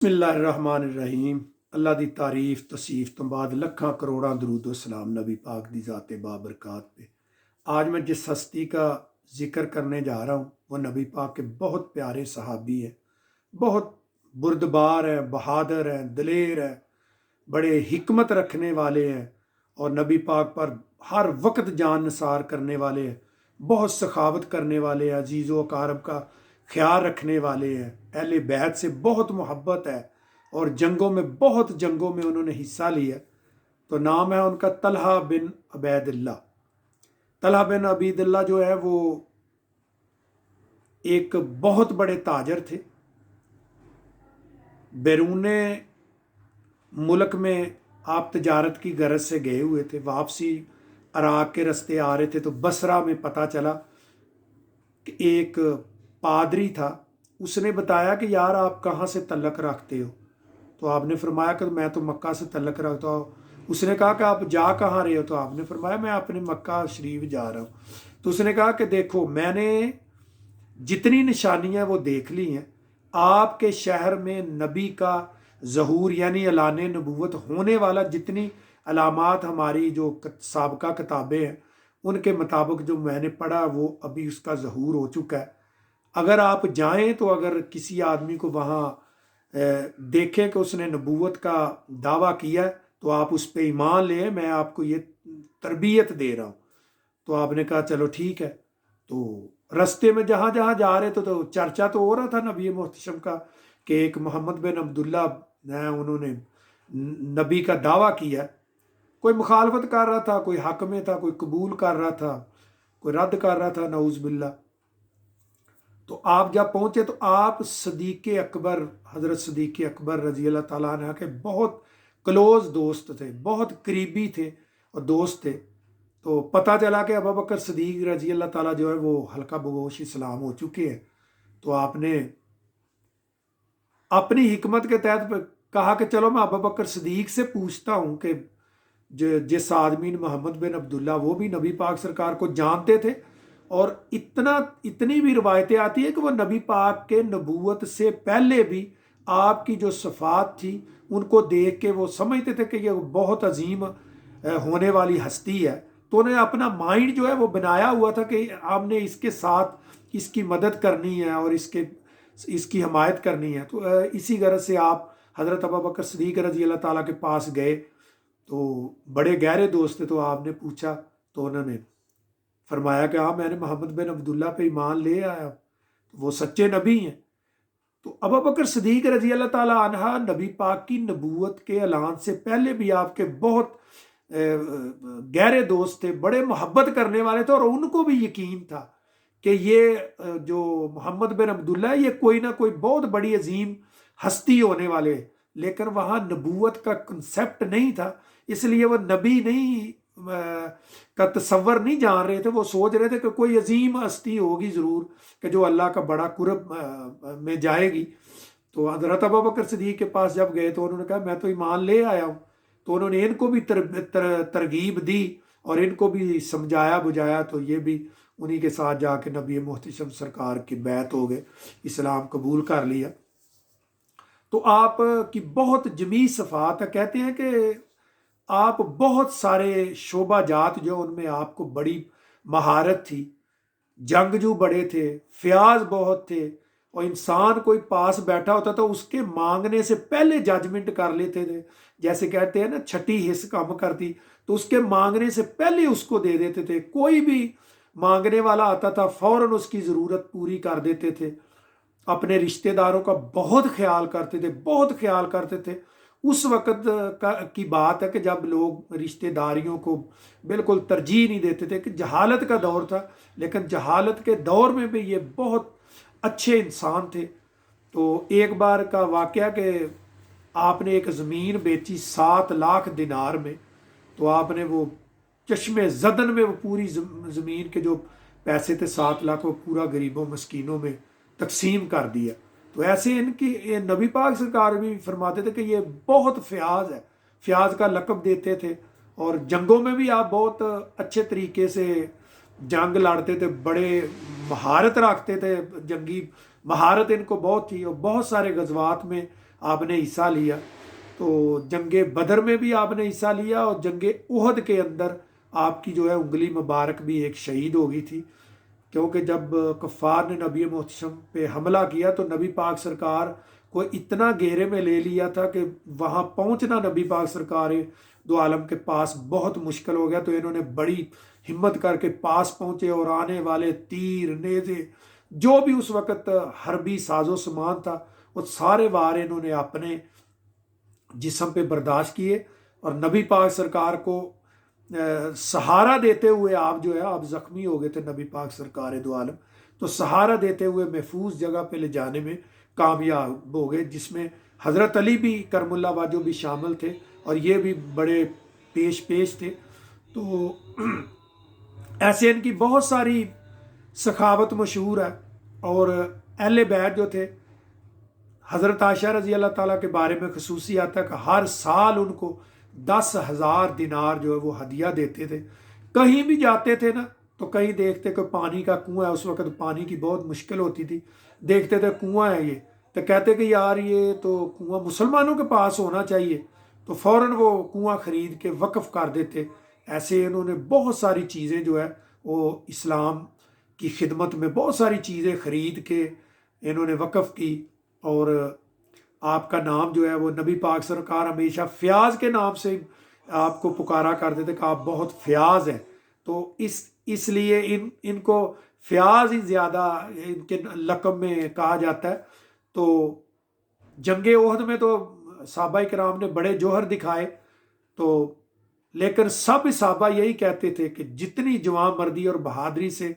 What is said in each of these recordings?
बिस्मिल्लाहिर्रहमानिर्रहीम। अल्लाह दी तारीफ तसीफ तो बाद लखा करोड़ा दरूद सलाम नबी पाक दी ज़ात बाबरकात पे। आज मैं जिस हस्ती का जिक्र करने जा रहा हूँ वो नबी पाक के बहुत प्यारे सहाबी है। बहुत बुर्दबार है, बहादुर है, दलेर है, बड़े हिकमत रखने वाले हैं और नबी पाक पर हर वक्त जान निसार करने वाले हैं। बहुत सखावत करने वाले हैं, अजीज़ व अकारब का ख्याल रखने वाले हैं। अहले बैत से बहुत मोहब्बत है और जंगों में, बहुत जंगों में उन्होंने हिस्सा लिया। तो नाम है उनका तलहा बिन अबैदिल्ला। तलहा बिन अबीदिल्ला जो है वो एक बहुत बड़े ताजर थे। बैरून मुल्क में आप तजारत की गरज से गए हुए थे, वापसी अराक के रास्ते आ रहे थे तो बसरा में पता चला कि एक पादरी था। उसने बताया कि यार आप कहाँ से तल्लक रखते हो? तो आपने फरमाया कि मैं तो मक्का से तल्लक रखता हूँ। उसने कहा कि आप जा कहाँ रहे हो? तो आपने फरमाया मैं अपने मक्का शरीफ जा रहा हूँ। तो उसने कहा कि देखो, मैंने जितनी निशानियाँ वो देख ली हैं। आपके शहर में नबी का ज़हूर यानी ऐलान नबूवत होने वाला जितनी अलामात हमारी जो साबका किताबें हैं उनके मुताबिक जो मैंने पढ़ा वो अभी उसका ज़हूर हो चुका है। अगर आप जाएं तो अगर किसी आदमी को वहाँ देखें कि उसने नबूवत का दावा किया है तो आप उस पर ईमान लें, मैं आपको ये तरबियत दे रहा हूँ। तो आपने कहा चलो ठीक है। तो रास्ते में जहाँ जहाँ जा रहे थे तो चर्चा तो हो रहा था नबी मोहतशम का कि एक मोहम्मद बिन अब्दुल्ला है, उन्होंने नबी का दावा किया। कोई मुखालफत कर रहा था, कोई हक में था, कोई कबूल कर रहा था, कोई रद्द कर रहा था, नऊज़ बिल्ला। तो आप जब पहुंचे तो आप सदीक अकबर, हज़रत सदीक अकबर रजी अल्लाह ताला अन्हु के बहुत क्लोज दोस्त थे, बहुत करीबी थे और दोस्त थे। तो पता चला कि अबू बकर सदीक रजी अल्लाह ताला जो है वो हल्का बगोश इस्लाम हो चुके हैं। तो आपने अपनी हिकमत के तहत कहा कि चलो मैं अबू बकर सदीक से पूछता हूँ कि जिस आदमी ने मोहम्मद बिन अब्दुल्ला, वो भी नबी पाक सरकार को जानते थे और इतनी भी रवायतें आती है कि वो नबी पाक के नबूवत से पहले भी आपकी जो सफ़ात थी उनको देख के वो समझते थे कि ये बहुत अजीम होने वाली हस्ती है। तो उन्हें अपना माइंड जो है वो बनाया हुआ था कि आपने इसके साथ इसकी मदद करनी है और इसकी हमायत करनी है। तो इसी गरज से आप हज़रत अबू बकर सिद्दीक़ रज़ी अल्लाह ताला के पास गए। तो बड़े गहरे दोस्त थे। तो आपने पूछा तो उन्होंने फरमाया कि हाँ, मैंने मोहम्मद बिन अब्दुल्ला पे ईमान ले आया, तो वो सच्चे नबी हैं। तो अबू बकर सिद्दीक़ रज़ी अल्लाह ताला अन्हा नबी पाक की नबूवत के ऐलान से पहले भी आपके बहुत गहरे दोस्त थे, बड़े मोहब्बत करने वाले थे और उनको भी यकीन था कि ये जो मोहम्मद बिन अब्दुल्ला है ये कोई ना कोई बहुत बड़ी अजीम हस्ती होने वाले। लेकिन वहाँ नबूवत का कंसेप्ट नहीं था, इसलिए वो नबी नहीं का तसव्वुर नहीं जान रहे थे। वो सोच रहे थे कि कोई अजीम हस्ती होगी ज़रूर कि जो अल्लाह का बड़ा कुर्ब में जाएगी। तो हज़रत अबू बकर सिद्दीक़ के पास जब गए तो उन्होंने कहा मैं तो ईमान ले आया हूँ। तो उन्होंने इनको भी तरगीब दी और इनको भी समझाया बुझाया। तो ये भी उन्हीं के साथ जाके नबी मोहतशम सरकार की बैत हो गए, इस्लाम कबूल कर लिया। तो आप की बहुत जमी सफ़ात है। कहते हैं कि आप बहुत सारे शोबा जात जो उनमें आपको बड़ी महारत थी, जंगजू बड़े थे, फ्याज बहुत थे और इंसान कोई पास बैठा होता तो उसके मांगने से पहले जजमेंट कर लेते थे। जैसे कहते हैं ना, छठी हिस्स कम करती, तो उसके मांगने से पहले उसको दे देते थे। कोई भी मांगने वाला आता था फौरन उसकी ज़रूरत पूरी कर देते थे। अपने रिश्तेदारों का बहुत ख्याल करते थे, बहुत ख्याल करते थे। उस वक़्त की बात है कि जब लोग रिश्तेदारियों को बिल्कुल तरजीह नहीं देते थे, कि जहालत का दौर था। लेकिन जहालत के दौर में भी ये बहुत अच्छे इंसान थे। तो एक बार का वाक़या कि आपने एक ज़मीन बेची 7 लाख दिनार में। तो आपने वो चश्मे ज़दन में वो पूरी ज़मीन के जो पैसे थे 7 लाख, वो पूरा गरीबों मस्कीनों में तकसीम कर दिया। तो ऐसे इनकी ये नबी पाक सरकार भी फरमाते थे कि ये बहुत फ्याज है, फ्याज का लक़ब देते थे। और जंगों में भी आप बहुत अच्छे तरीके से जंग लड़ते थे, बड़े महारत रखते थे, जंगी महारत इनको बहुत थी और बहुत सारे गज़वात में آپ نے حصہ لیا. تو جنگ بدر میں بھی آپ نے حصہ لیا اور جنگ احد کے اندر آپ کی جو ہے انگلی مبارک بھی ایک شہید ہو گئی تھی، کیونکہ جب کفار نے نبی محتشم پہ حملہ کیا تو نبی پاک سرکار کو اتنا گھیرے میں لے لیا تھا کہ وہاں پہنچنا نبی پاک سرکار دو عالم کے پاس بہت مشکل ہو گیا. تو انہوں نے بڑی ہمت کر کے پاس پہنچے اور آنے والے تیر نیزے جو بھی اس وقت حربی ساز و سامان تھا وہ سارے وار انہوں نے اپنے جسم پہ برداشت کیے، اور نبی پاک سرکار کو سہارا دیتے ہوئے آپ جو ہے آپ زخمی ہو گئے تھے نبی پاک سرکار دو عالم، تو سہارا دیتے ہوئے محفوظ جگہ پہ لے جانے میں کامیاب ہو گئے، جس میں حضرت علی بھی کرم اللہ واجو بھی شامل تھے اور یہ بھی بڑے پیش تھے. تو ایسے ان کی بہت ساری سخاوت مشہور ہے. اور اہل بیت جو تھے حضرت عائشہ رضی اللہ تعالیٰ کے بارے میں خصوصی آتا ہے کہ ہر سال ان کو 10,000 دینار جو ہے وہ ہدیہ دیتے تھے. کہیں بھی جاتے تھے نا تو کہیں دیکھتے کہ پانی کا کنواں ہے، اس وقت پانی کی بہت مشکل ہوتی تھی، دیکھتے تھے کنواں ہے یہ، تو کہتے کہ یار یہ تو کنواں مسلمانوں کے پاس ہونا چاہیے، تو فوراً وہ کنواں خرید کے وقف کر دیتے. ایسے انہوں نے بہت ساری چیزیں جو ہے وہ اسلام کی خدمت میں بہت ساری چیزیں خرید کے انہوں نے وقف کی. اور آپ کا نام جو ہے وہ نبی پاک سرکار ہمیشہ فیاض کے نام سے آپ کو پکارا کرتے تھے کہ آپ بہت فیاض ہیں. تو اس لیے ان کو فیاض ہی زیادہ ان کے لقب میں کہا جاتا ہے. تو جنگ احد میں تو صحابہ کرام نے بڑے جوہر دکھائے، تو لیکن سب صحابہ یہی کہتے تھے کہ جتنی جوان مردی اور بہادری سے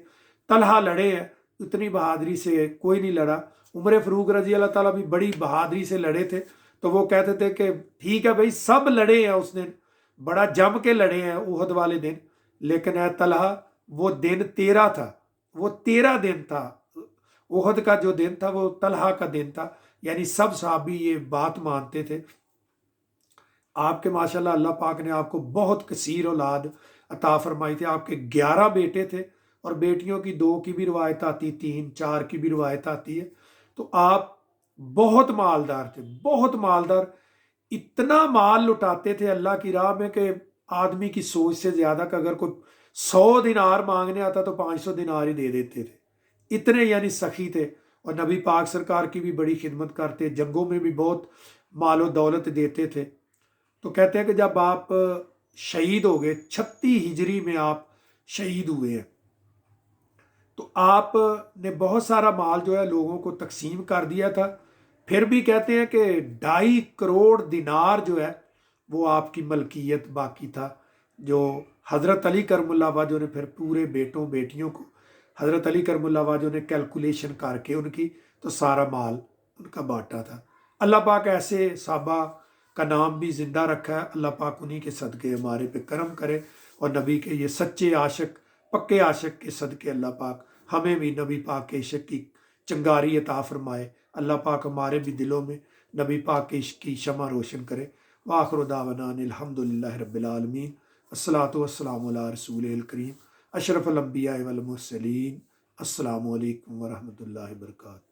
طلحہ لڑے ہیں اتنی بہادری سے کوئی نہیں لڑا. عمر فاروق رضی اللہ تعالیٰ بھی بڑی بہادری سے لڑے تھے، تو وہ کہتے تھے کہ ٹھیک ہے بھائی سب لڑے ہیں اس دن، بڑا جم کے لڑے ہیں احد والے دن، لیکن اے طلحہ وہ دن تیرا تھا، وہ تیرا دن تھا، احد کا جو دن تھا وہ طلحہ کا دن تھا. یعنی سب صحابی یہ بات مانتے تھے. آپ کے ماشاءاللہ اللہ پاک نے آپ کو بہت کثیر اولاد عطا فرمائی تھی. آپ کے 11 بیٹے تھے اور بیٹیوں کی 2 کی بھی روایت آتی، 3 4 کی بھی روایت آتی ہے. تو آپ بہت مالدار تھے، بہت مالدار، اتنا مال لٹاتے تھے اللہ کی راہ میں کہ آدمی کی سوچ سے زیادہ کہ اگر کوئی 100 دینار مانگنے آتا تو 500 دینار ہی دے دیتے تھے، اتنے یعنی سخی تھے. اور نبی پاک سرکار کی بھی بڑی خدمت کرتے، جنگوں میں بھی بہت مال و دولت دیتے تھے. تو کہتے ہیں کہ جب آپ شہید ہو گئے 36 ہجری میں آپ شہید ہوئے ہیں، تو آپ نے بہت سارا مال جو ہے لوگوں کو تقسیم کر دیا تھا. پھر بھی کہتے ہیں کہ 2.5 کروڑ دینار جو ہے وہ آپ کی ملکیت باقی تھا، جو حضرت علی کرم اللہ وجہ نے پھر پورے بیٹوں بیٹیوں کو حضرت علی کرم اللہ وجہ نے کیلکولیشن کر کے ان کی تو سارا مال ان کا بانٹا تھا. اللہ پاک ایسے صحابہ کا نام بھی زندہ رکھا ہے. اللہ پاک انہی کے صدقے ہمارے پہ کرم کرے، اور نبی کے یہ سچے عاشق پکے عاشق کے صدقے اللہ پاک ہمیں بھی نبی پاک کے عشق کی چنگاری عطا فرمائے. اللہ پاک ہمارے بھی دلوں میں نبی پاک کے عشق کی شمع روشن کرے. وآخر دعوانا الحمدللہ رب العالمین. الصلاۃ والسلام علی رسول الکریم اشرف الانبیاء والمرسلین. السلام علیکم ورحمۃ اللہ وبرکاتہ.